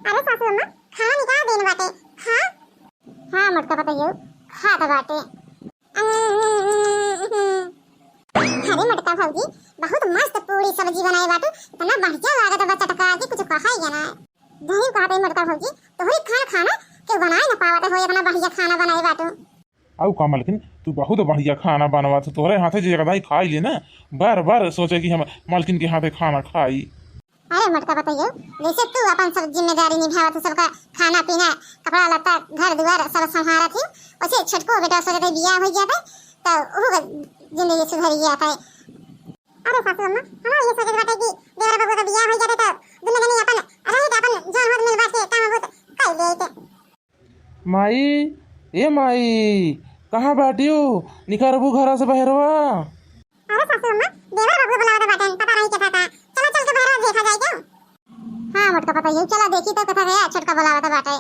अरे सासू अम्मा खाना निकाल देने बाटे खा। हाँ मटका पता ये खा था बाटे। अरे मटका भौजी बहुत मस्त पूरी सब्जी बनाए बाटे, इतना बढ़िया लागत बा चटका के कुछ कहा ही ना। दही कहते मटका भौजी तोहरी खाना के बनाए ना पावत हो, इतना बढ़िया खाना बनाए बाटू। आउ का मालकिन तू बहुत बढ़िया खाना बनवा तो तोहरे हाथे जे कदाई खाई ले ना, बार बार सोचे कि हम मालकिन के हाथे खाना खाई। अरे मटका बताइयो जैसे तू अपन सब जिम्मेदारी निभावत सबका खाना पीना कपड़ा लत्ता घर द्वार सब संभालत ही, वैसे छोटको बेटा सोचते बियाह हो जाता तो ओहो जिंदगी सुधर जाता है। अरे सासू अम्मा हमारा ये सोचत बाटे कि देवर बाबू का बियाह हो जाता तो दुनिया में अपन रहे अपन जान होत मिल बाटे काम बहुत कर लेते। माई ए माई कहाँ बाटियो निकारबू घरा से बहरवा। अरे सासू अम्मा देवर बाबू बुलावत बाटे पता नहीं क्या था, चलो चल के बाहर देखा जाए क्या। हाँ मटका पता ये चला देखी तो कथा गया छोटका बुलावत बाटे।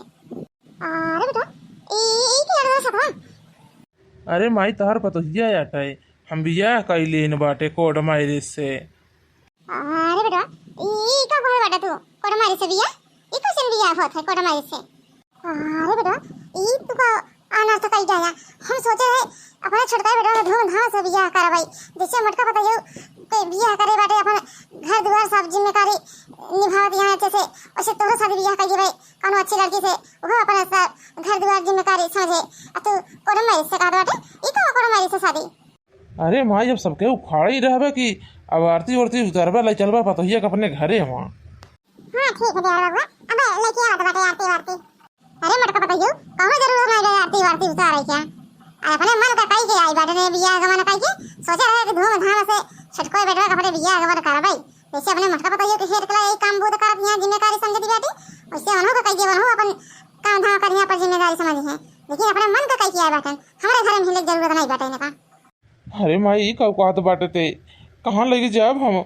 अरे बेटा ई क्या लड़ रहा था। अरे माई तहर पतोहिया आटा है हम बियाह कइले न बाटे कोड माइरिस से। अरे बेटा ई का बोल बेटा तू कोड माइरिस से बियाह ई कैसे बियाह होत है कोड माइरिस से। अरे बेटा ई तू का आना तो कई जाया हम सोचे है अपना छोटका बेटा धूमधाम से बियाह करवाई, जैसे मटका पता ये कोई बियाह करे बाटे अपन घर द्वार सब जिम्मेदारी निभावत यहाँ जैसे वैसे तोरो शादी बियाह कर जेबे कोनो अच्छी लड़की से वो अपन सब घर द्वार जिम्मेदारी समझे आ तू कोड माइरिस से कहत बाटे ई का कोड माइरिस से शादी। अरे माई जब सबके उखाड़े ही रहबे कि अब आरती उरती उतारबा लै चलबा पतोहिया के अपने घरे वहाँ। हाँ ठीक है देवर बाबू अब लेके आवत बाटे आरती वारती। अरे मटका बताइयो कौनो जरूरत नहीं है आरती वारती उतारे क्या, अरे अपने मन का कई के आई बाटे ने बियाह गमन कई के सोचे रहे कि धूमधाम से छटको बेटवा का अपने बियाह गमन करबाई, जैसे अपने मटका बताइयो कि हेर कला एक काम बहुत करत यहां जिम्मेदारी समझती बेटी वैसे अनु का कई के बनहु अपन काम धाम कर यहां पर जिम्मेदारी समझी है, लेकिन अपने मन का कई के आई बाटे हमारे घर में हिले जरूरत नहीं बाटे ने का। अरे माई ई कब कहत बाटे ते कहाँ लेके जाब हम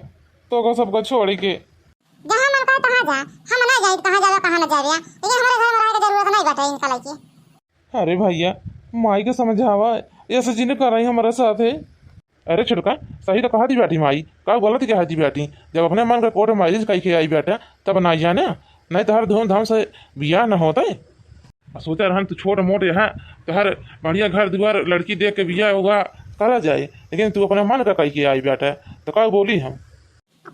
तो को सबको छोड़ के। जहां मन करे तहां जा, हम ना जाई कहां जावे कहां न जावे, लेकिन हमारे घर में रहे के जरूरत नहीं बाटे इनका लइके। अरे भैया माई के समझावा ऐसे जिन्हें कर रही हमारे साथ है। अरे छोटका सही तो कहा दी बैठी माई का गलत कहा दी बैठी, जब अपने मन का कोर्ट माइरिज कही के आई बैठा तब ना जाने नहीं तो हर धूमधाम से बियाह न होता है। सोचा रहन तू छोट मोट यहाँ तो हर बढ़िया घर द्वार लड़की देख के बियाह होगा करा जाए, लेकिन तू अपने मन का कही के आई बैठा तो का बोली हम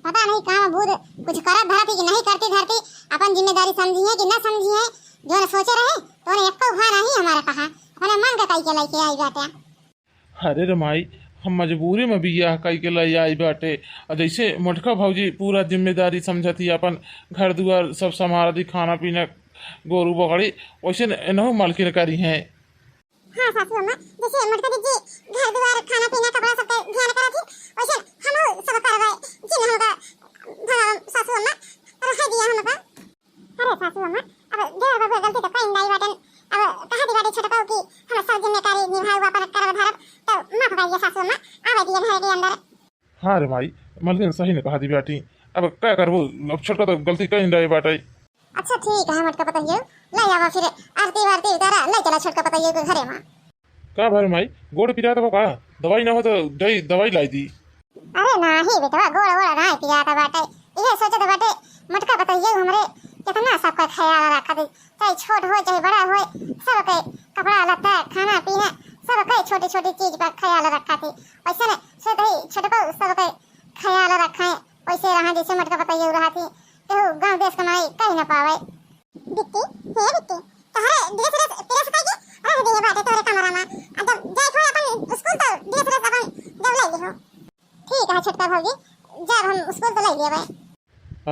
पता नहीं कहाँ भूत कुछ करत धरती कि नहीं करती धरती अपन जिम्मेदारी समझी है कि ना समझी है, जो ने सोचे रहे तो ने एको भार नहीं हमारे कहा अपने मन का कई के लेके आई बाटे। अरे रे माई हम मजबूरी में बियाह कई के लाई आई बाटे, और जैसे मोटका भौजी पूरा जिम्मेदारी समझती अपन घर दुआर सब संभालती खाना पीना गोरू बकरी वैसे नहु मालकिन करी हैं। हाँ सासू अम्मा जैसे मटका दीजिए घर द्वार खाना पीना कपड़ा सब पे ध्यान करती वैसे हम सब करवाए जिन हमका सासू अम्मा रह दिया हमका। अरे सासू अम्मा अब देवर बाबू गलती तो कहीं नहीं बाटन, अब कहा दी बाटे छोटका की हम सब जिम्मेदारी निभाऊ अपन करवा धरब तो माफ करिए सासू अम्मा आवे दिए घर के अंदर। हाँ रे माई मालकिन सही ने कहा दी बेटी अब क्या करबो, अब छोटका तो गलती कहीं रही बाटे। अच्छा ठीक है मटका बताइए ले आवा फिर आरती वारती उतारा ले चला छोटका बताइए के घरे में। का भर माई गोड़ पिरा तो का दवाई ना हो तो दवाई लाई दी। अरे नहीं बेटा गोड़ गोड़ नहीं पिया था बाटे ये सोचे तो बाटे मटका बताइए हमरे कितना सबका ख्याल रखा दे, चाहे छोट हो चाहे बड़ा हो सबके कपड़ा लत्ता खाना पीना सबके छोटी छोटी चीज का ख्याल रखा थी, वैसे ने सोते ही छोटे को सबके ख्याल रखे वैसे रहा जैसे मटका बताइए रहा थी तो गांव देश कमाई कहीं ना पावे। दिक्की हे दिक्की तहरे ड्रेस तेरे सकाई रह दे बाटे तोरे कमरा में जब जाए हो अपन स्कूल तो ड्रेस अपन जब ले लियो ठीक है छोटका भौजी जब हम स्कूल तो ले लेबै।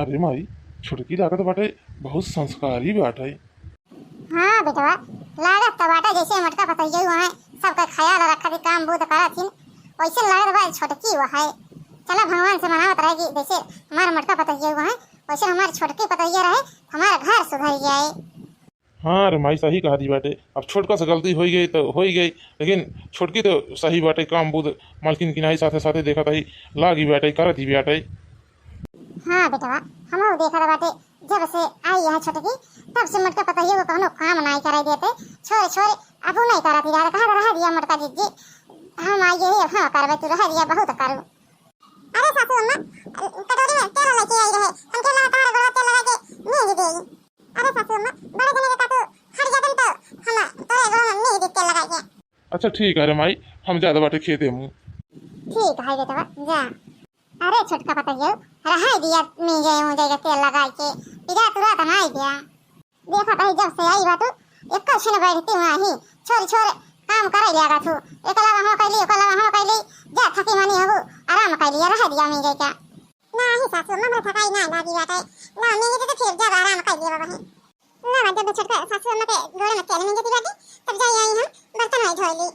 अरे माई छुटकी लागत बाटे बहुत संस्कारी बाटे। हाँ बेटा लागत तो बाटे जैसे मटका बताइए वहाँ सबका ख्याल रखा थी काम बहुत करा थी वैसे लागत बा छोटकी वो है। चला भगवान से मनावत रहेगी जैसे हमारा मटका बताइए वहाँ वैसे हमारे छोटकी बताइए रहे हमारा घर सुधर जाए। हाँ रे माई सही कहा दी बाटे, अब छोटका से गलती हो गई तो हो ही गई, लेकिन छोटकी तो सही बाटे काम बुध मालकिन की नहीं साथे साथे देखा था लागी बाटे करत ही बाटे। हाँ बेटा हम देखा बाटे जब से आई है छोटकी तब से मटका बताइए वो कोनो काम नहीं कराई देते छोरे छोरे अब नहीं करा थी कहा रह दिया मटका जी हम आइए हाँ करवे तू रह दिया बहुत करूँ। अरे सासू अम्मा कटोरी में तेल लेके आई रहे हम के लगा तार गला तेल लगा के नहीं दे अरे सासू अम्मा बड़े जने का तो हट जातन तो हम तोरे घर में नहीं देख के लगा के अच्छा ठीक है रे माई हम ज्यादा बाटे खेते मुँह ठीक है बेटा जा अरे छोटका पता है रहा दिया मी जाए मुझे के तेल लगा के पिया तुरंत ना आई गया देखा कहीं जब से आई बात एक क्षण बैठती हूं ही छोर छोर काम करे लिया तू एक लगा हम कैली एक लगा हम कैली जा थकी मनी हो आराम कैली रह दिया मी जाए क्या नहीं सासू मम्मा थकाई ना लागी बात है ना मी तो फिर जब आराम कैली बाबा ना जब छोटका सासू अम्मा के गोरे में तेल में जती बाटी तब जाई आई हम बर्तन नहीं धोली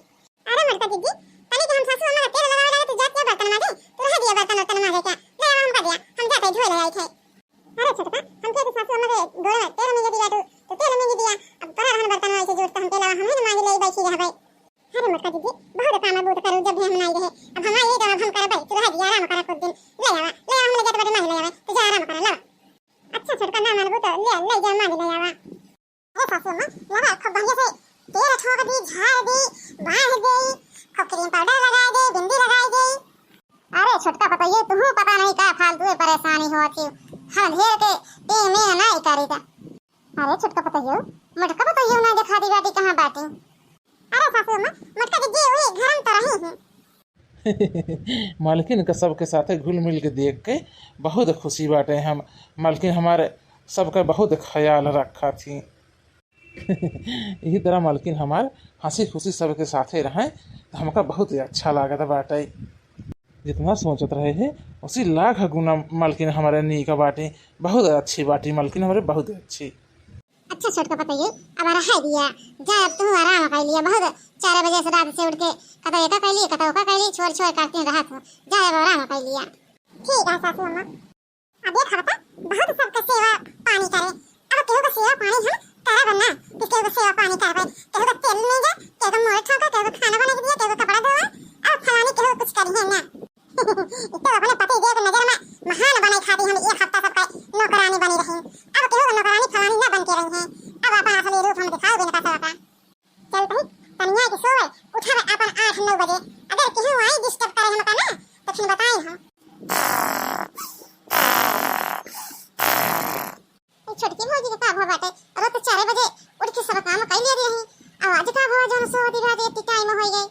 अरे मरता दीदी पहले कि हम सासू अम्मा के तेल लगा लगा तो जात के बर्तन माजे तो रह दिया बर्तन माजे क्या ले हम कर दिया हम जाते धोए ले आई थे अरे छोटका हम के सासू अम्मा के गोरे में तेल में जती बाटू तो तेल में दिया अब पर हम बर्तन वाले जरूरत हम तेल हम ही मांगे ले बैठी रह भाई अरे मरता दीदी बहुत काम बहुत करू जब भी हम नहीं रहे अब हम आई तो हम कर भाई तो रह दिया आराम करा कुछ दिन ले आवा हम ले जाते बड़े मांगे ले आवा तो जा आराम करा ला अच्छा छोटका ना मानबो तो ले ले जा मांगे ले आवा ए सासू अम्मा लगा खूब बढ़िया से तेल ठोक दी झाड़ दी बांध दी खूब क्रीम पाउडर लगा दे बिंदी लगा दे अरे छोटका पता ये तुम्हें पता नहीं का फालतू परेशानी होती हम ढेर के पे में नहीं करी था अरे छोटका पता ये मटका पता ये ना दिखा दी बाटी कहां बाटी अरे सासू अम्मा मटका की हुई घर में तो रही है मालकिन का सबके साथ घुल मिल के देख के बहुत खुशी बाटे हम मालकिन हमारे सबका बहुत ख्याल रखा थी यही तरह मालकिन हमारे हंसी खुशी सबके साथे रहें तो हमका बहुत ही अच्छा लागत बाटे जितना सोचत रहे हैं उसी लाख गुना मालकिन हमारे नी का बाटे बहुत अच्छी बाटी मालकिन हमारे बहुत अच्छी अच्छा छोटका बताइए अब रहा दिया जा अब तू आराम कर लिया बहुत 4 बजे से रात से उठ के कता एका कर लिए कता ओका कर लिए छोड़ छोड़ करते रहा था जा अब आराम कर लिया ठीक है सासू अम्मा अब ये खबता बहुत सबका सेवा पानी करे अब केहू का सेवा पानी है करा बनना किसके को सेवा पानी कर भाई केहू का तेल नहीं जा केहू का मोड़ ठोका केहू का खाना बना के दिया केहू का कपड़ा धोआ अब फलानी केहू कुछ करी है ना तो अपने पति देव नजर में महान बनाई खाती हम एक हफ्ता सबका नौकरानी बनी रही अब केहू का नौकरानी फलानी ना बन के रही है अब अपन असली रूप हम दिखाओ बिना पैसा का चल भाई तनिया की सोए उठा अपन 8-9 बजे अगर केहू आई डिस्टर्ब करे हमका ना तो फिर बताई हम छोटकी भौजी के का भवा बाटे रोज 4 बजे उठ के सब काम कर ले रही आवाज का भवा जन सोती रात इतनी टाइम हो गई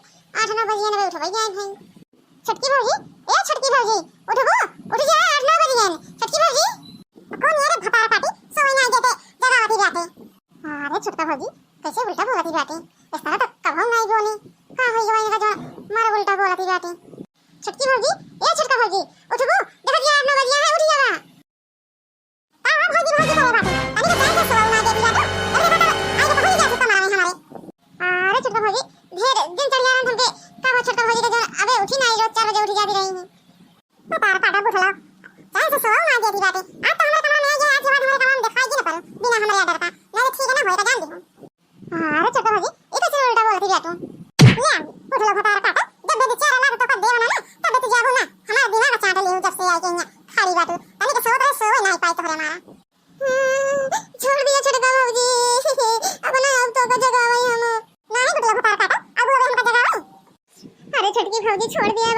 8-9 बजे ने उठवाई जाए भाई छोटकी भौजी ए छोटकी भौजी उठो उठ जा 8-9 बजे ने छोटकी भौजी कौन यार भपार पाटी सोई ना देते जगावती जाते अरे छोटका भौजी कैसे उल्टा बोलती बाटे इस तरह तो कब हम नहीं बोली का होई गई का जो मार उल्टा बोलती बाटे छोटकी भौजी ए छोटका भौजी उठो देखो जी 8-9 बजे है उठ जावा भौजी भौजी बोले बाटे अरे बताए तो सोई ना देती जाते अरे बता आज तो भौजी जाते तुम्हारे हमारे अरे छोटका भौजी ढेर दिन चढ़ यार हमके का हो छोटका भौजी का जो अबे उठी नहीं रोज 4 बजे उठ जाती रही है तो पार पाटा बुठला चाहे तो सोई ना देती बाटे आज तो हमारे कमरा में आ गया आज के बाद हमारे कमरा में दिखाई जी ना पर बिना हमारे डर का नहीं ठीक है ना होएगा जान दी हूं अरे छोटका भौजी ये कैसे उल्टा बोलती बाटे ले उठला भतार पाटा जब बेचारा ना तो कर देवना ना तब तो जाबो ना हमारा दिमाग चाट ले जब से आई के यहां खाली बाटू तने के सोए नहीं पाई तो हमारा छोड़ दिया छोटका भौजी अब ना अब तो का जगह वही हम नहीं बदला भतार काटा अब वो हम का जगह वही अरे छोटकी भौजी छोड़ दिया